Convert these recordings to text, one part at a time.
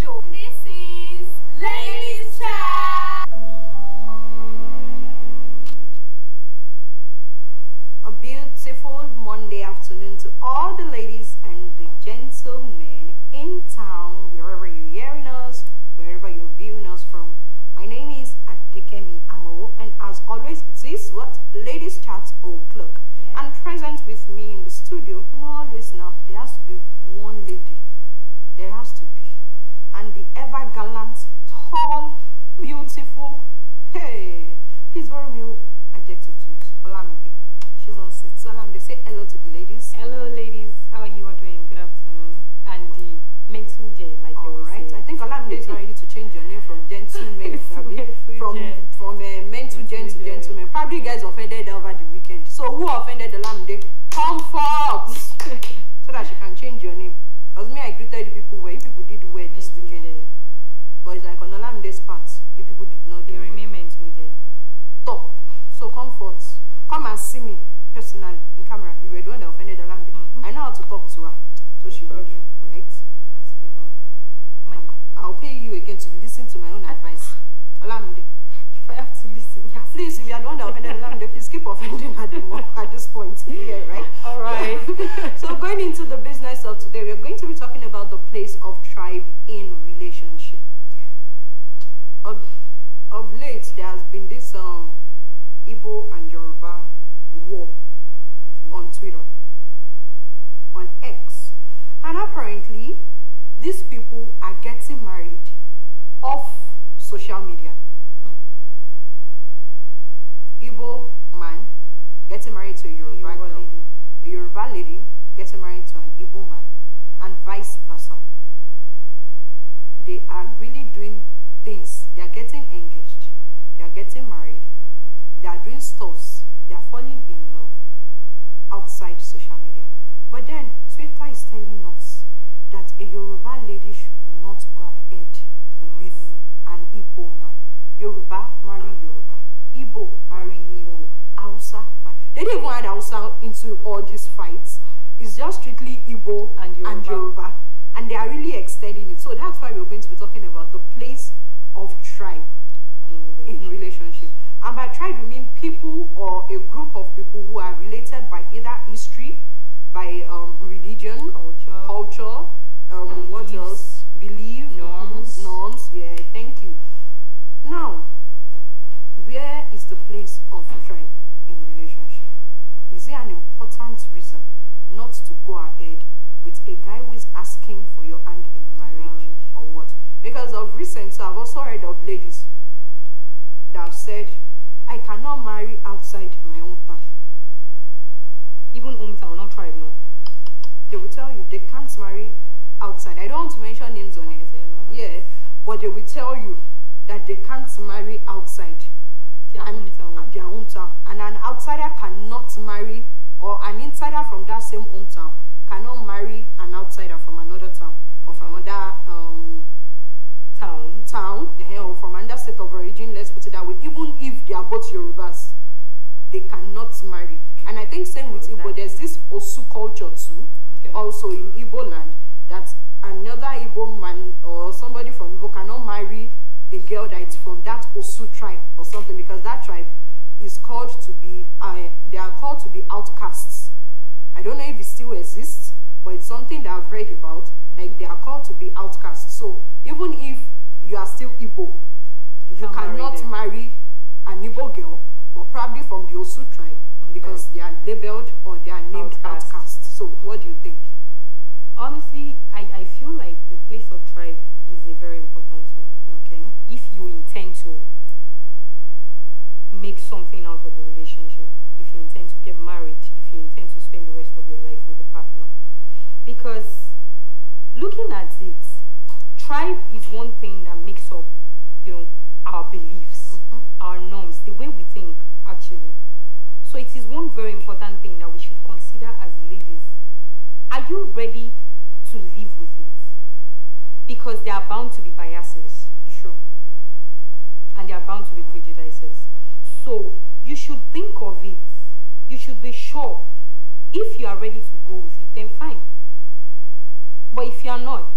show. This is Ladies Chat. A beautiful Monday afternoon to all the ladies and the gentlemen in town, wherever you're hearing us, wherever you're viewing us from. My name is Adeleke, and as always, it is what Ladies Chat o'clock. Yeah. And present with me in the studio, always now, there has to be one lady. There has to be. And the ever gallant, tall, beautiful, hey, please borrow me adjective to use. Olamide. She's on sit. They say hello to the ladies. Hello, ladies. How are you all doing? Good afternoon. And the mental gen, like you always say. I think Olamide is wanting you to change your name from gentleman, from mental gen to gentleman. Probably you guys offended over the weekend. So who offended Olamide? Comfort, so that she can change your name. Because me, I greeted the people where people did well this weekend. But it's like on Olamide's part, if people did not do they remain mental gen. Top. So Comfort, come and see me personally in camera. You were the one that offended Olamide. I know how to talk to her, so she would, right? I'll pay you again to listen to my own advice. Olamide, if I have to listen, yes. Please, if you are the one that offended Olamide, please keep offending at this point here, right? All right. So going into the business of today, we're going to be talking about the place of tribe in relationship. Yeah. Of late, there has been this Igbo and Yoruba war on Twitter, on X, and apparently these people are getting married off social media. Igbo man getting married to a Yoruba girl, a Yoruba lady getting married to an Igbo man, and vice versa. They are really doing things. They are getting engaged. They are getting married. They are doing stuffs. They are falling in love outside social media. But then Twitter is telling us that a Yoruba lady should not go ahead with an Igbo man. Yoruba marry Yoruba. Igbo marry Igbo. Hausa. They didn't even add Hausa into all these fights. It's just strictly Igbo and Yoruba. And they are really extending it. So that's why we're going to be talking about the place of tribe in relationship. And by tribe, we mean people or a group of people who are related by either history, by religion, culture, what else? Belief, norms. Yeah, thank you. Now, where is the place of tribe in relationship? Is there an important reason not to go ahead with a guy who is asking for your hand in marriage or what? Because of recent, so I've also heard of ladies that have said, I cannot marry outside my hometown. Even hometown, not tribe, no. They will tell you they can't marry outside. I don't want to mention names on it. Yeah, but they will tell you that they can't marry outside their hometown. And an outsider cannot marry, or an insider from that same hometown cannot marry an outsider from another town or from another town, or from another state of origin, let's put it that way. Even if they are both Yorubas, they cannot marry. And I think same with Igbo, there's this Osun culture too, also in Igbo land, that another Igbo man or somebody from Igbo cannot marry a girl that is from that Osun tribe or something, because that tribe is called to be, they are called to be outcasts. I don't know if it still exists, but it's something that I've read about, like they are called to be outcasts. So even if you are still Igbo, you cannot marry an Igbo girl, but probably from the Osun tribe, because they are labeled or they are named outcasts. So what do you think? Honestly, I feel like the place of tribe is a very important one. Okay. If you intend to make something out of the relationship, if you intend to get married, if you intend to spend the rest of your life with a partner. Because looking at it, tribe is one thing that makes up, our beliefs, our norms, the way we think, actually. So it is one very important thing that we should consider as ladies. Are you ready to live with it? Because there are bound to be biases. Sure. And there are bound to be prejudices. So you should think of it. You should be sure. If you are ready to go with it, then fine. But if you are not,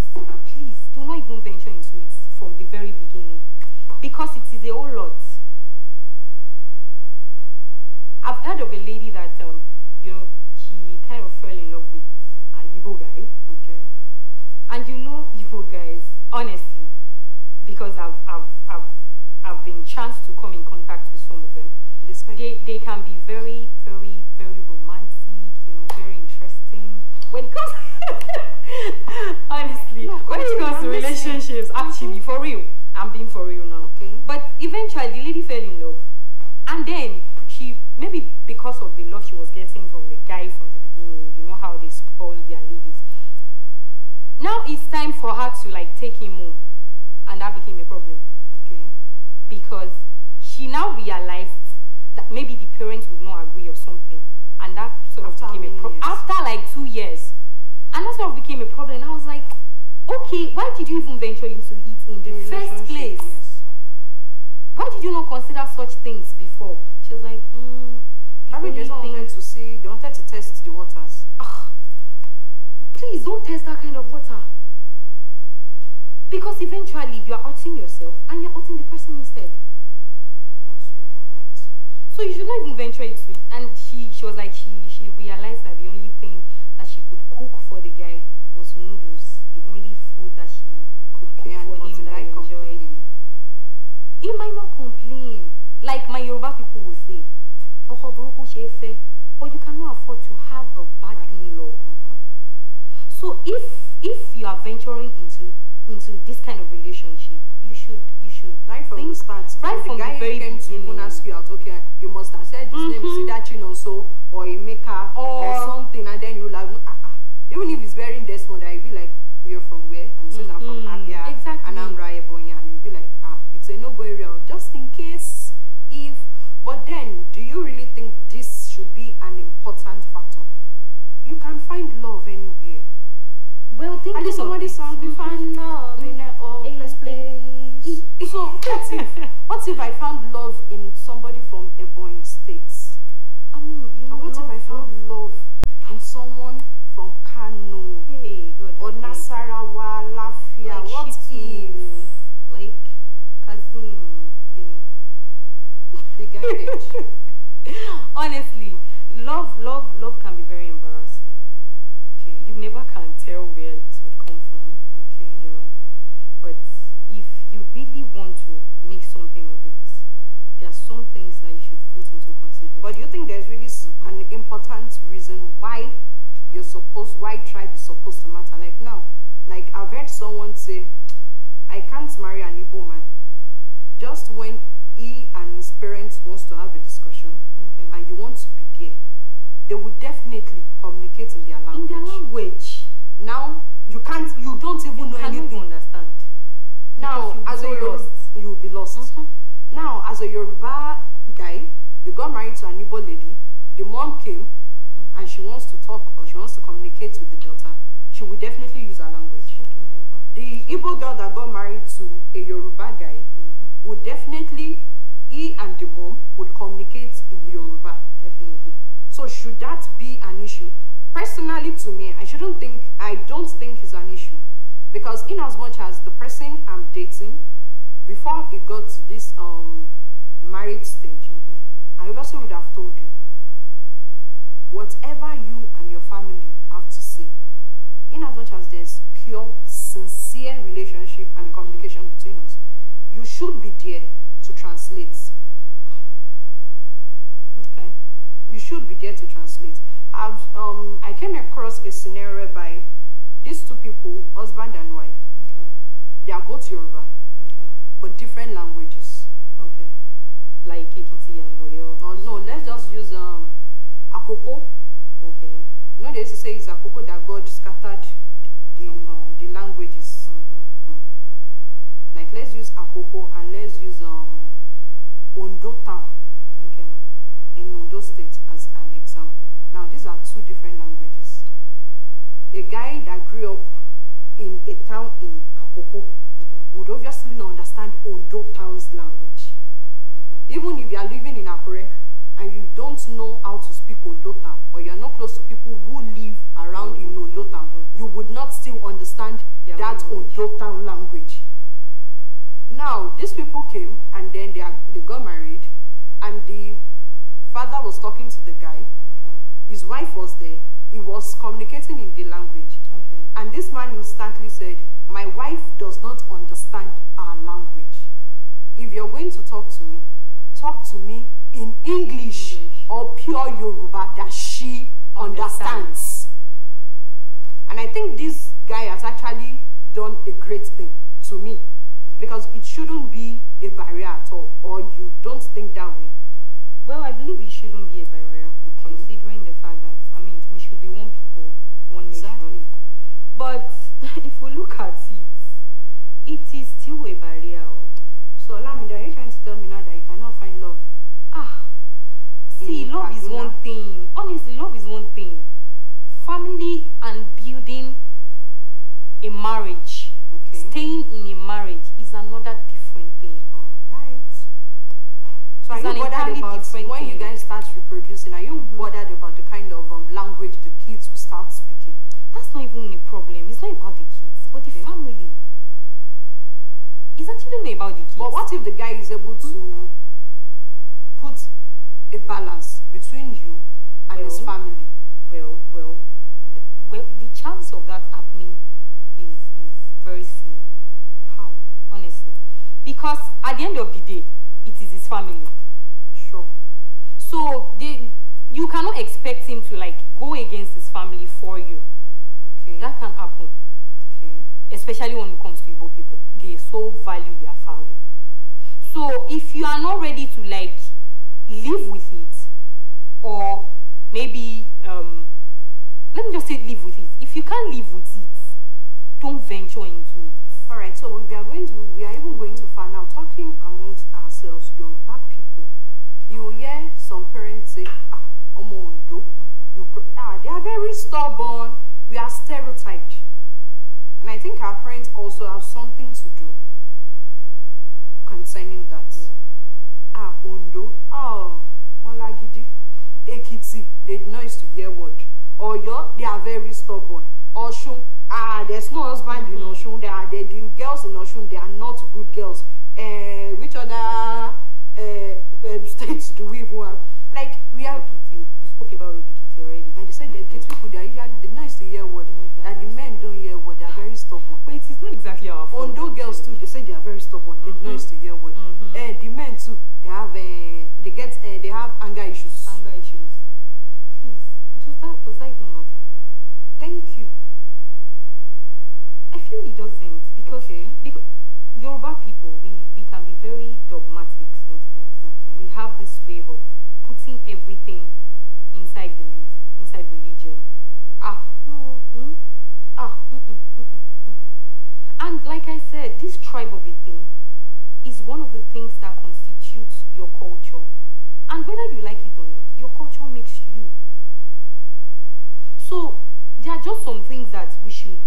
please do not even venture into it from the very beginning, because it is a whole lot. I've heard of a lady that she kind of fell in love with an Igbo guy. Okay. And Igbo guys, honestly, because I've been chanced to come in contact with some of them. They can be very, very, very romantic, very interesting. When it comes honestly, when it comes to relationships, actually, for real, I'm being for real now. Okay. But eventually the lady fell in love. And then she, maybe because of the love she was getting from the guy from the beginning, you know how they spoil their ladies. Now it's time for her to like take him home. And that became a problem. Okay. Because she now realized that maybe the parents would not agree or something. And that sort of became a problem. After like 2 years. And that sort of became a problem. I was like, okay, why did you even venture into it in the first place? Yes. Why did you not consider such things before? She was like, Probably they wanted to see, they wanted to test the waters. Please don't test that kind of water. Because eventually you are hurting yourself and you're hurting the person instead. That's true, right. So you should not even venture into it. And she was like, she realized that the only thing that she could cook for the guy was noodles. The only food that she could cook for him that he enjoyed. He might not complain. Like my Yoruba people will say, or you cannot afford to have a bad in-law. So if you are venturing into this kind of relationship, you should right from the start. Right from the very beginning. To even ask you out, okay, you must have said this name is either Chinonso or Emeka or something, and then you will have even if he's wearing this one, that you'll be like, you're from where? And he says I'm from Abia, exactly. And I'm Rayebonya, and you'll be like, it's a no-go area, just in case if. But then, do you really think this should be an important factor? You can find love anywhere. Well, think about somebody song, we find love in a hopeless place. So what if I found love in somebody from Ebonyi States? I mean, what if I found love in someone from Kano? Hey, good. Or Nasarawa, Lafia? Like what Shitu, if? Like Kazim, Big headed. Honestly, love can be very embarrassing. Okay. You never can tell where it would come from. Okay. But if you really want to make something of it, there are some things that you should put into consideration. But do you think there's really an important reason why tribe is supposed to matter? Like now, like I've heard someone say, I can't marry an Igbo man. Just when he and his parents wants to have a discussion, and you want to be there, they would definitely communicate in their language. In their language. Now you don't even know anything. Even understand. Now as a Yoruba, you will be lost. Now as a Yoruba guy, you got married to an Igbo lady. The mom came, and she wants to talk or she wants to communicate with the daughter. She will definitely use her language. The Igbo girl that got married to a Yoruba guy would definitely, he and the mom would communicate in Yoruba. Definitely. So should that be an issue? Personally, to me, I don't think it's an issue. Because in as much as the person I'm dating, before it got to this marriage stage, I also would have told you, whatever you and your family have to say, in as much as there's pure, sincere relationship and communication between us, you should be there to translate. Okay. You should be there to translate. I came across a scenario whereby these two people, husband and wife, they are both Yoruba, but different languages. Okay. Like Ekiti and Oyo. No, let's just use Akoko. Okay. They used to say it's Akoko that God scattered the languages. Like let's use Akoko and let's use Ondo town. Okay. In Ondo State as an example. Now these are two different languages. A guy that grew up in a town in Akoko would obviously not understand Ondo town's language. Even if you are living in Akure and you don't know how to speak Ondo town, or you are not close to people who live around in Ondo town, you would not still understand Their that language. Ondo town language. Now, these people came and then they got married, and the father was talking to the guy. Okay. His wife was there. He was communicating in the language. Okay. And this man instantly said, my wife does not understand our language. If you're going to talk to me in English or pure Yoruba that she understands. And I think this guy has actually done a great thing to me, because it shouldn't be a barrier at all, or you don't think that way. Well, I believe it shouldn't be a barrier, considering the fact that, I mean, we should be one people, one nation. But if we look at it is still a barrier. So, Olamide, are you trying to tell me now that you cannot find love? See, love is one thing. Honestly, love is one thing. Family and building a marriage, staying in a marriage is another different thing. Alright. So are you bothered about when you guys start reproducing? Are you bothered about the kind of language the kids will start speaking? That's not even a problem. It's not about the kids, but the family. It's actually not about the kids. But what if the guy is able to put a balance between you and his family? Well, the chance of that happening is very slim. How? Honestly. Because at the end of the day, it is his family. Sure. So you cannot expect him to like go against his family for you. Okay. That can happen. Okay. Especially when it comes to Igbo people. They so value their family. So if you are not ready to like live with it, or maybe let me just say live with it. If you can't live with it, don't venture into it. Alright, so we are even going too far now. Talking amongst ourselves, Yoruba people, you will hear some parents say, Omo Ondo, they are very stubborn, we are stereotyped. And I think our parents also have something to do concerning that. Yeah. Ondo, Malagidi, Ekiti, they know used to hear word. Oyo, they are very stubborn. Osun, there's no husband in Osun. The girls in Osun, they are not good girls. Which other states do we even have? Like, we have... Ekiti. You spoke about Ekiti already. And they said the Ekiti people, they are usually, they know used to hear word. That the men don't hear word, they are very stubborn. But it is not exactly our fault. Ondo girls too, they say they are very stubborn. They know used to hear word. The men too, they have they have anger issues. Anger issues. Please, does that even matter? Thank you. I feel it doesn't, because Yoruba people, we can be very dogmatic sometimes. We have this way of putting everything inside belief, inside religion. And like I said, this tribe of a thing is one of the things that constitutes your culture. And whether you like it or not, your culture makes you. So there are just some things that we should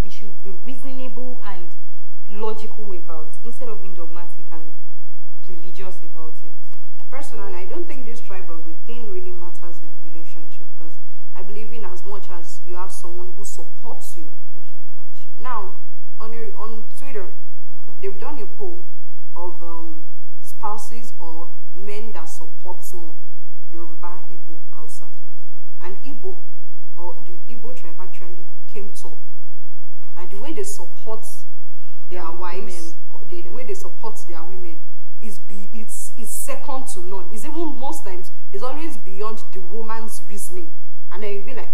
be reasonable and logical about, instead of being dogmatic and religious about it. Personally, I don't think this tribe of a thing really matters in relationship, because I believe in as much as you have someone who supports you. Now, on Twitter, they've done a poll of spouses or men that support more Yoruba, Igbo, Hausa. And Igbo, or the Igbo tribe actually came top. And the way they support their wives, or the way they support their women, is second to none. It's even most times, it's always beyond the woman's reasoning. And then you'll be like,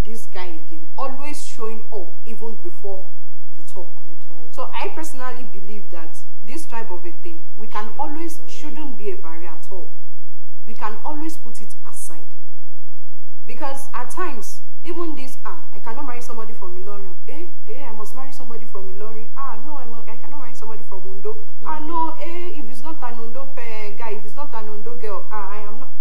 this guy again, always showing up even before you talk. So I personally believe that this type of a thing, we can shouldn't be a barrier at all. We can always put it aside. Because at times, even this, I cannot marry somebody from Ilorin. I must marry somebody from Ilorin. No, I cannot marry somebody from Ondo. No, if it's not an Ondo guy, if it's not an Ondo girl, I am not.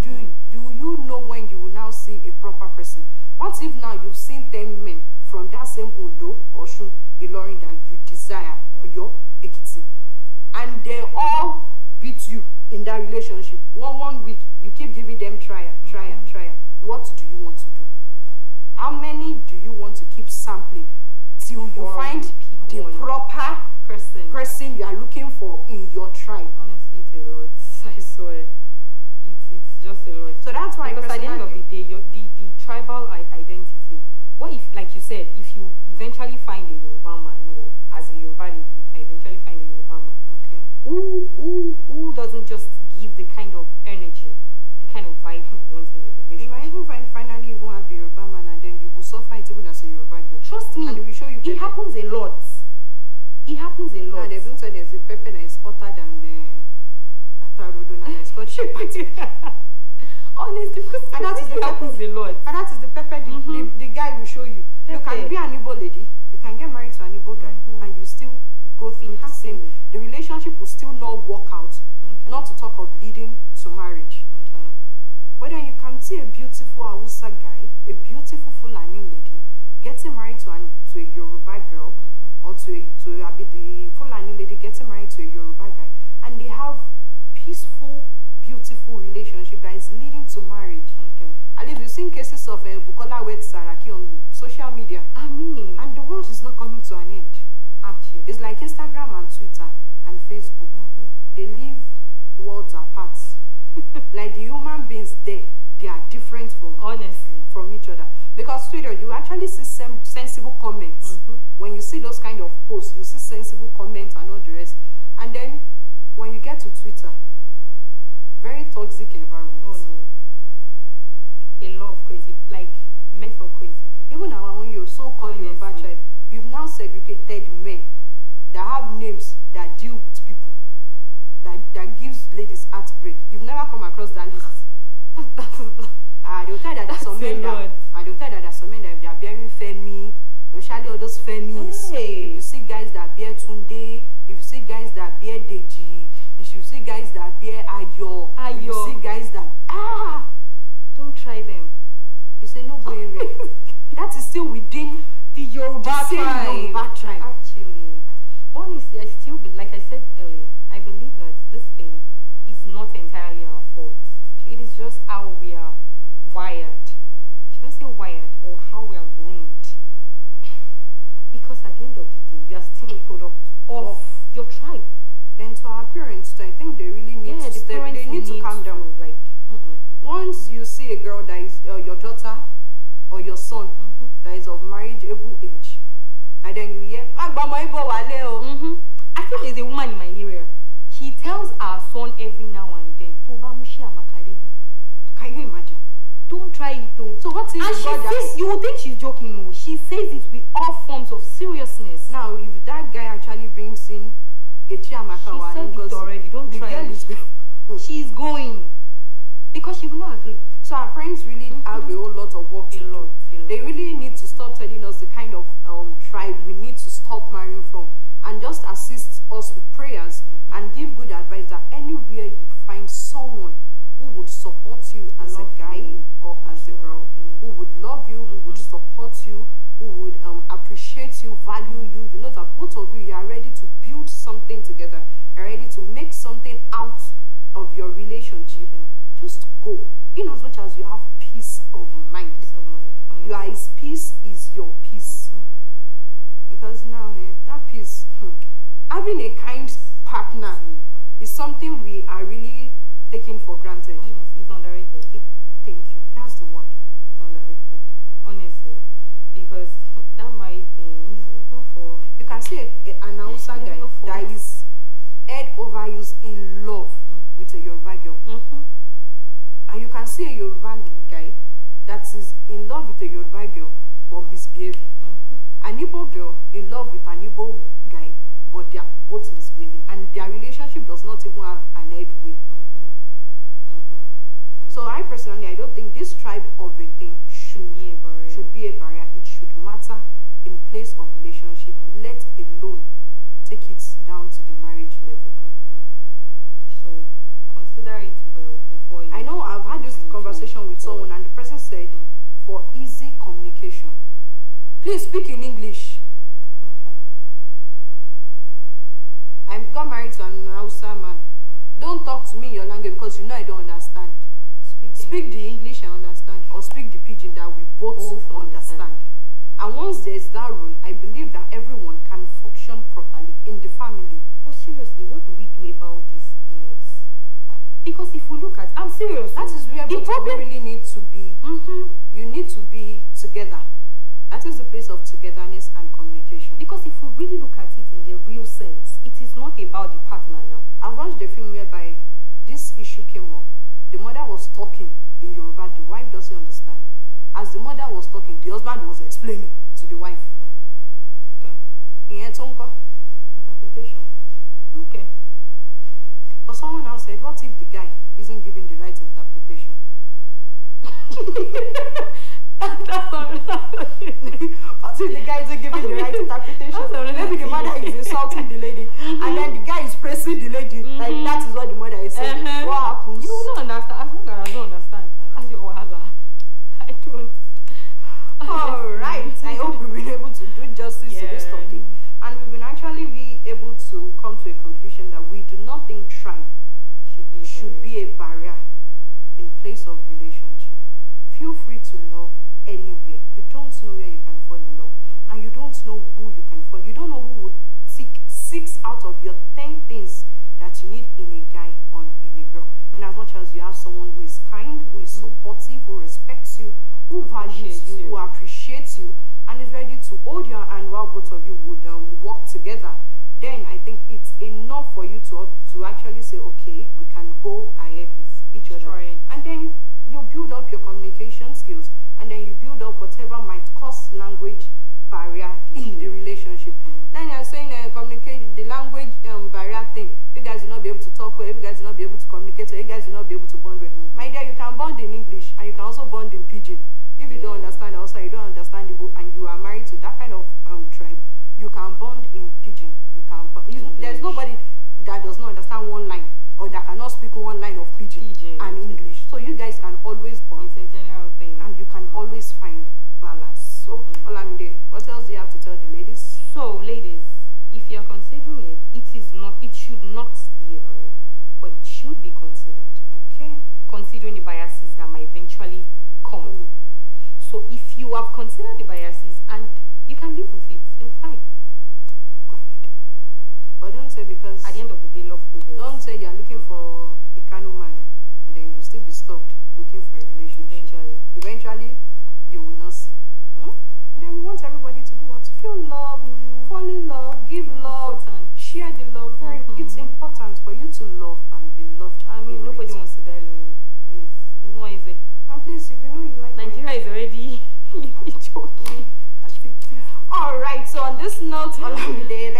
Do you know when you will now see a proper person? What if now you've seen 10 men from that same Ondo, Osun, Ilorin that you desire, or your Ekiti, and they all beat you in that relationship? One week, you keep giving them trial. What do you want to do? How many do you want to keep sampling till you find the proper person you are looking for in your tribe? Honestly, it's a lot. I swear. It's just a lot. So that's why, because at the end of the day, the tribal identity, what if, like you said, if you eventually find a Yoruba man, or as a Yoruba lady, if I eventually find a Yoruba man, okay, who doesn't just give the kind of energy, the kind of vibe you want in a relationship? You might even finally even have the Yoruba man, and then you will suffer it even as a Yoruba girl. Trust me, and it will show you it happens a lot. It happens a lot. And they've even said there's a pepper that is hotter than Atarodo, and it's called shepherd. Honestly, and that is the happens a lot. And that is the pepper the guy will show you. You can be an Igbo lady, you can get married to an Igbo guy, and you still go through the same. The relationship will still not work out, not to talk of leading to marriage. But then you can see a beautiful Hausa guy, a beautiful Fulani lady, getting married to a Yoruba girl, or to the Fulani lady getting married to a Yoruba guy, and they have peaceful, beautiful relationship that is leading to marriage. At least we've seen cases of Bukola Wet Saraki on social media. I mean, and the world is not coming to an end. Actually, it's like Instagram and Twitter and Facebook. They live worlds apart. Like the human beings there, they are different from each other. Because Twitter, you actually see some sensible comments. When you see those kind of posts, you see sensible comments and all the rest. And then when you get to Twitter, very toxic environment. Oh no. A lot of crazy, like meant for crazy people. Even our own so-called Yoruba tribe, we've now segregated men that have names that deal with people, that gives ladies heartbreak. You've never come across that list. They'll tell you that there's some men that, and they'll tell you that there's some men that they are bearing Femi, especially all those Femis. Hey. If you see guys that bear Tunde, if you see guys that bear Deji, if you see guys that bear Ayo, if you see guys that don't try them. You say no going away. That is still within the Yoruba tribe. Actually, honestly, I still like I said earlier, I believe that this thing is not entirely our fault. It is just how we are wired. Should I say wired, or how we are groomed? Because at the end of the day, you are still a product of your tribe. Then to our parents, I think they really need to step. They need to calm down. Like, once you see a girl that is your daughter or your son that is of marriageable age, and then you hear, I think there's a woman in my area. She tells our son every now and then, can you imagine? Don't try it though. So what is and she says, you would think she's joking, no? She says it with all forms of seriousness. Now, if that guy actually brings in a Chiamaka, she said it already. Don't try it. She's going because she will not agree. So our parents really have a whole lot of work to do. They really need to stop telling us the kind of tribe we need to stop marrying from, and just assist us with prayers and give good advice that anywhere you find someone who would support you as a guy or as a girl, who would love you, who would support you, who would appreciate you, value you. You know that both of you are ready to build something together. You're ready to make something out of your relationship. Just go. In as much as you have peace of mind. His peace is your peace. Because now, that peace, having a kind partner is something we are really taking for granted. Honestly, it's underrated. Thank you. That's the word. It's underrated. Honestly. Because that married thing is not for... You can see an Hausa guy that is head over heels in love with a Yoruba girl. And you can see a Yoruba guy that is in love with a Yoruba girl but misbehaving. An Igbo girl in love with an Igbo guy but they are both misbehaving. And their relationship does not even have an headway. So I personally, I don't think this type of a thing should be a barrier. It should matter in place of relationship, let alone take it down to the marriage level. So consider it well before you... I know I've had this conversation with someone and the person said, for easy communication, please speak in English. I got married to an Hausa man. Don't talk to me in your language because you know I don't understand. speak the English I understand, or speak the pidgin that we both understand. And once there's that rule, I believe that everyone can function properly in the family. But seriously, what do we do about these in-laws? Because if we look at, I'm serious. That is where both of you really need to be. You need to be together. That is the place of togetherness and communication. Because if we really look at it in the real sense, it is not about the partner now. I've watched a film whereby this issue came up. The mother was talking in Yoruba, the wife doesn't understand. As the mother was talking, the husband was explaining to the wife. Okay. Interpretation. Okay. But someone now said, what if the guy isn't giving the right interpretation? What if the guy isn't giving the right interpretation? Maybe the mother is insulting the lady, and then the guy is praising the lady. Like that is what the mother is saying. What happens? You don't understand. As long as I don't understand, that's your wahala. I don't. Alright, I hope we've been able to do justice to this topic. And we've been actually able to come to a conclusion that we do not think tribe should be a barrier in place of relationship. Feel free to love anywhere. You don't know where you can fall in love. And you don't know who you can fall. You don't know who will tick 6 out of your 10 things that you need in a guy or in a girl. In as much as you have someone who is kind, who is supportive, who respects you, who values you, who appreciates you, and is ready to hold your hand while both of you would work together, then I think it's enough for you to actually say, okay, we can go ahead with each other. And then you build up your communication skills, and then you build up whatever might cause language barrier in the relationship. Then you're saying communicate the language barrier thing. You guys will not be able to talk well, you guys will not be able to communicate well, you guys will not be able to bond well. My dear, you can bond in English and you can also bond in pidgin. If you don't understand also, you don't understand Igbo, and you are married to that kind of tribe, you can bond in pidgin. You can there's nobody that does not understand one line or that cannot speak one line of pidgin and English. So you guys can always bond. It's a general thing. And you can always find balance. So, Olamide, what else do you have to tell the ladies? So, ladies, if you are considering it, it should not be a barrier, but it should be considered. Okay. Considering the biases that might eventually come. So, if you have considered the biases and you can live with it, then fine. Great. But don't say because at the end of the day, love prevails. Don't say you are looking for a kind of man and then you'll still be stuck looking for a relationship. Eventually, you will not see. And then we want everybody to do what? Feel love, fall in love, give love, share the love. It's important for you to love and be loved. I mean, nobody wants to die lonely. It's not easy. And please, if you know you like Nigeria is already joking. Alright, so on this note, Olamide,